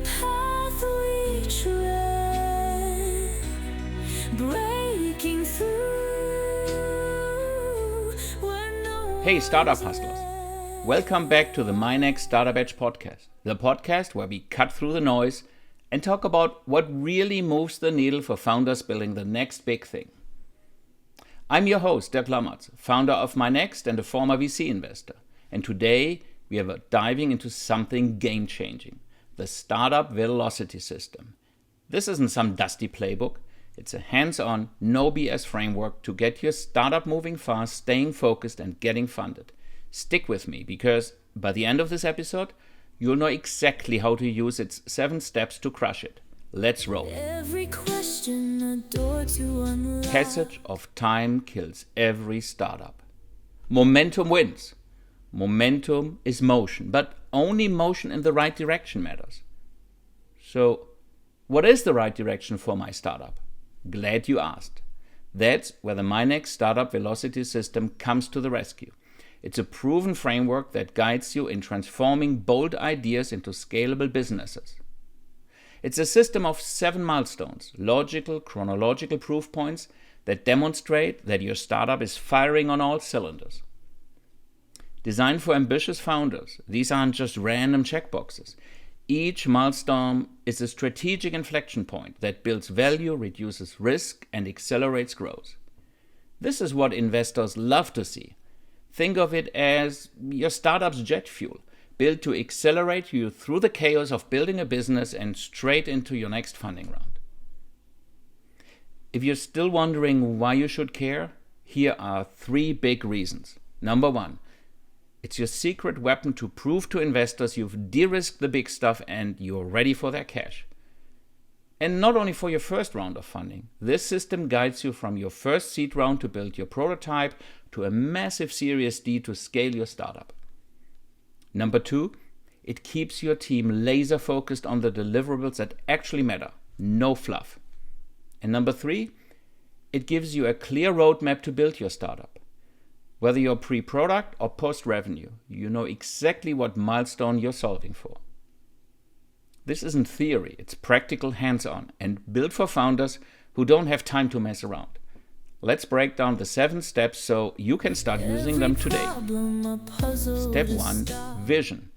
path we tread, breaking through where no Hey Startup Hustlers, welcome back to the myNEXT Startup Edge podcast, the podcast where we cut through the noise and talk about what really moves the needle for founders building the next big thing. I'm your host, Dirk Lammertz, founder of myNEXT and a former VC investor. And today we are diving into something game-changing, the Startup Velocity System. This isn't some dusty playbook. It's a hands-on, no BS framework to get your startup moving fast, staying focused, and getting funded. Stick with me, because by the end of this episode, you'll know exactly how to use its 7 steps to crush it. Let's roll. every question a door to unlock. Passage of time kills every startup. Momentum wins. Momentum is motion, but only motion in the right direction matters. So, what is the right direction for my startup? Glad you asked. That's where the myNEXT Startup Velocity System comes to the rescue. It's a proven framework that guides you in transforming bold ideas into scalable businesses. It's a system of 7 milestones, logical, chronological proof points that demonstrate that your startup is firing on all cylinders. Designed for ambitious founders, these aren't just random checkboxes. Each milestone is a strategic inflection point that builds value, reduces risk, and accelerates growth. This is what investors love to see. Think of it as your startup's jet fuel, built to accelerate you through the chaos of building a business and straight into your next funding round. If you're still wondering why you should care, here are 3 big reasons. Number 1, it's your secret weapon to prove to investors you've de-risked the big stuff and you're ready for their cash. And not only for your first round of funding, this system guides you from your first seed round to build your prototype to a massive Series D to scale your startup. Number 2, it keeps your team laser focused on the deliverables that actually matter, no fluff. And number 3, it gives you a clear roadmap to build your startup. Whether you're pre-product or post-revenue, you know exactly what milestone you're solving for. This isn't theory, it's practical hands-on and built for founders who don't have time to mess around. Let's break down the 7 steps so you can start using them today. Step 1, vision.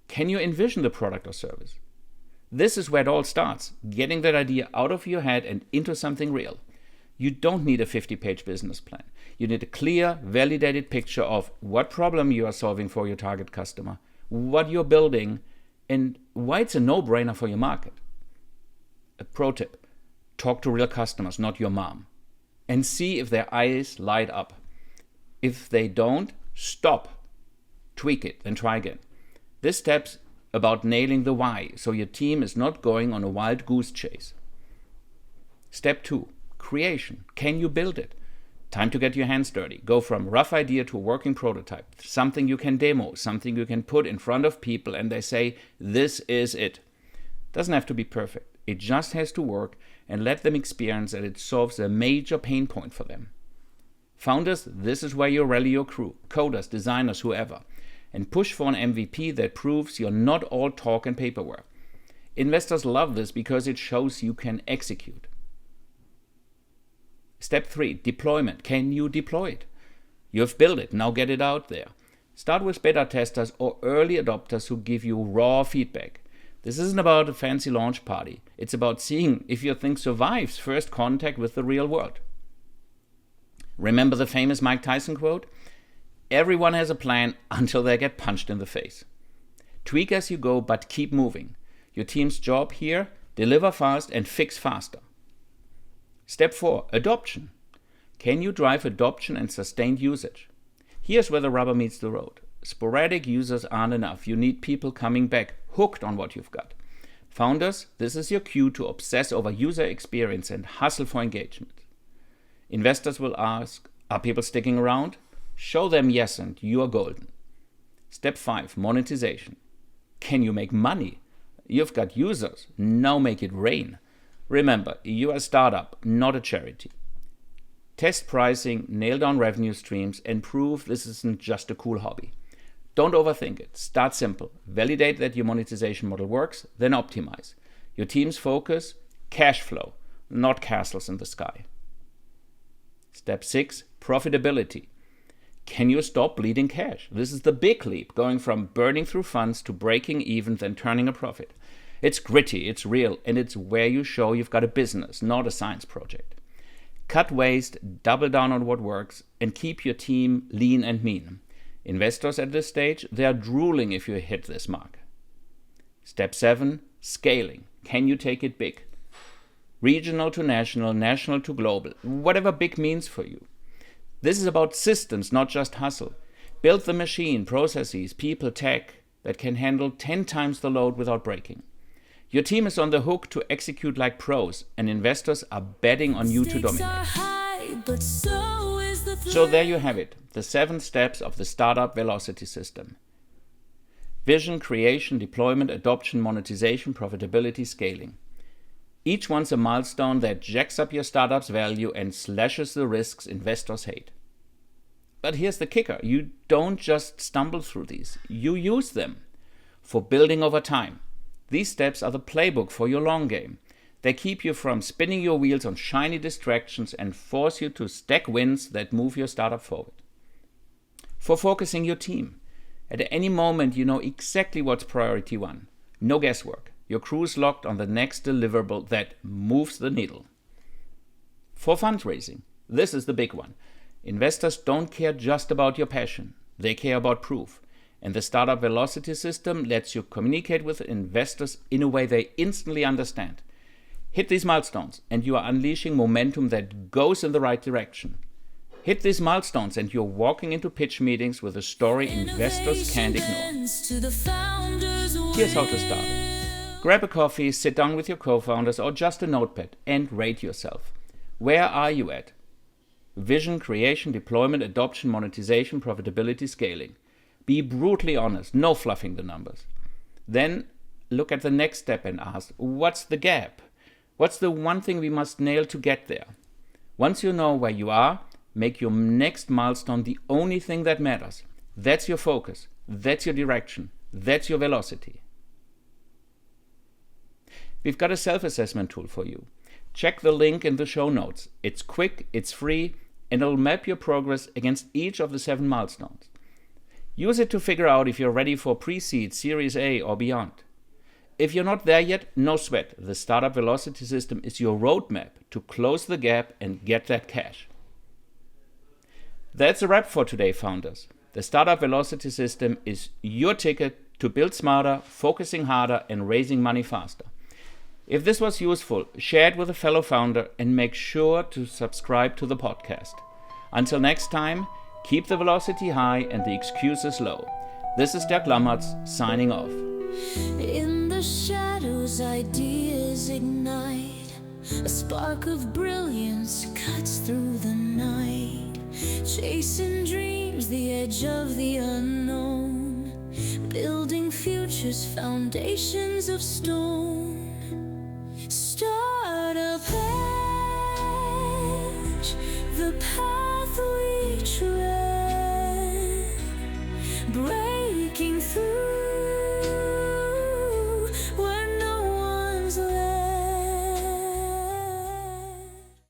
Can you envision the product or service? This is where it all starts, getting that idea out of your head and into something real. You don't need a 50-page business plan. You need a clear, validated picture of what problem you are solving for your target customer, what you're building, and why it's a no-brainer for your market. A pro tip, talk to real customers, not your mom, and see if their eyes light up. If they don't, stop, tweak it, and try again. This step's about nailing the why, so your team is not going on a wild goose chase. Step 2, creation. Can you build it? Time to get your hands dirty. Go from rough idea to working prototype, something you can demo, something you can put in front of people and they say, this is it. Doesn't have to be perfect. It just has to work, and let them experience that it solves a major pain point for them. Founders, this is where you rally your crew, coders, designers, whoever, and push for an MVP that proves you're not all talk and paperwork. Investors love this because it shows you can execute. Step 3, deployment. Can you deploy it? You've built it, now get it out there. Start with beta testers or early adopters who give you raw feedback. This isn't about a fancy launch party. It's about seeing if your thing survives first contact with the real world. Remember the famous Mike Tyson quote? Everyone has a plan until they get punched in the face. Tweak as you go, but keep moving. Your team's job here, deliver fast and fix faster. Step 4, adoption. Can you drive adoption and sustained usage? Here's where the rubber meets the road. Sporadic users aren't enough. You need people coming back, hooked on what you've got. Founders, this is your cue to obsess over user experience and hustle for engagement. Investors will ask, are people sticking around? Show them yes and you are golden. Step 5, monetization. Can you make money? You've got users, now make it rain. Remember, you're a startup, not a charity. Test pricing, nail down revenue streams, and prove this isn't just a cool hobby. Don't overthink it. Start simple. Validate that your monetization model works, then optimize. Your team's focus, cash flow, not castles in the sky. Step 6, profitability. Can you stop bleeding cash? This is the big leap, going from burning through funds to breaking even, then turning a profit. It's gritty, it's real, and it's where you show you've got a business, not a science project. Cut waste, double down on what works, and keep your team lean and mean. Investors at this stage, they are drooling if you hit this mark. Step 7, scaling. Can you take it big? Regional to national, national to global, whatever big means for you. This is about systems, not just hustle. Build the machine, processes, people, tech that can handle 10 times the load without breaking. Your team is on the hook to execute like pros, and investors are betting on you to dominate. So there you have it, the 7 steps of the startup velocity system. Vision, creation, deployment, adoption, monetization, profitability, scaling. Each one's a milestone that jacks up your startup's value and slashes the risks investors hate. But here's the kicker, you don't just stumble through these, you use them for building over time. These steps are the playbook for your long game. They keep you from spinning your wheels on shiny distractions and force you to stack wins that move your startup forward. For focusing your team. At any moment, you know exactly what's priority 1. No guesswork. Your crew's locked on the next deliverable that moves the needle. For fundraising. This is the big one. Investors don't care just about your passion. They care about proof. And the startup velocity system lets you communicate with investors in a way they instantly understand. Hit these milestones and you are unleashing momentum that goes in the right direction. Hit these milestones and you're walking into pitch meetings with a story investors can't ignore. Here's how to start. Grab a coffee, sit down with your co-founders or just a notepad and rate yourself. Where are you at? Vision, creation, deployment, adoption, monetization, profitability, scaling. Be brutally honest, no fluffing the numbers. Then look at the next step and ask, what's the gap? What's the one thing we must nail to get there? Once you know where you are, make your next milestone the only thing that matters. That's your focus, that's your direction, that's your velocity. We've got a self-assessment tool for you. Check the link in the show notes. It's quick, it's free, and it'll map your progress against each of the 7 milestones. Use it to figure out if you're ready for pre-seed, Series A, or beyond. If you're not there yet, no sweat. The Startup Velocity System is your roadmap to close the gap and get that cash. That's a wrap for today, founders. The Startup Velocity System is your ticket to build smarter, focusing harder, and raising money faster. If this was useful, share it with a fellow founder and make sure to subscribe to the podcast. Until next time, keep the velocity high and the excuses low. This is Dirk Lammertz signing off. In the shadows, ideas ignite. A spark of brilliance cuts through the night. Chasing dreams, the edge of the unknown. Building futures, foundations of stone. Start a pledge, the power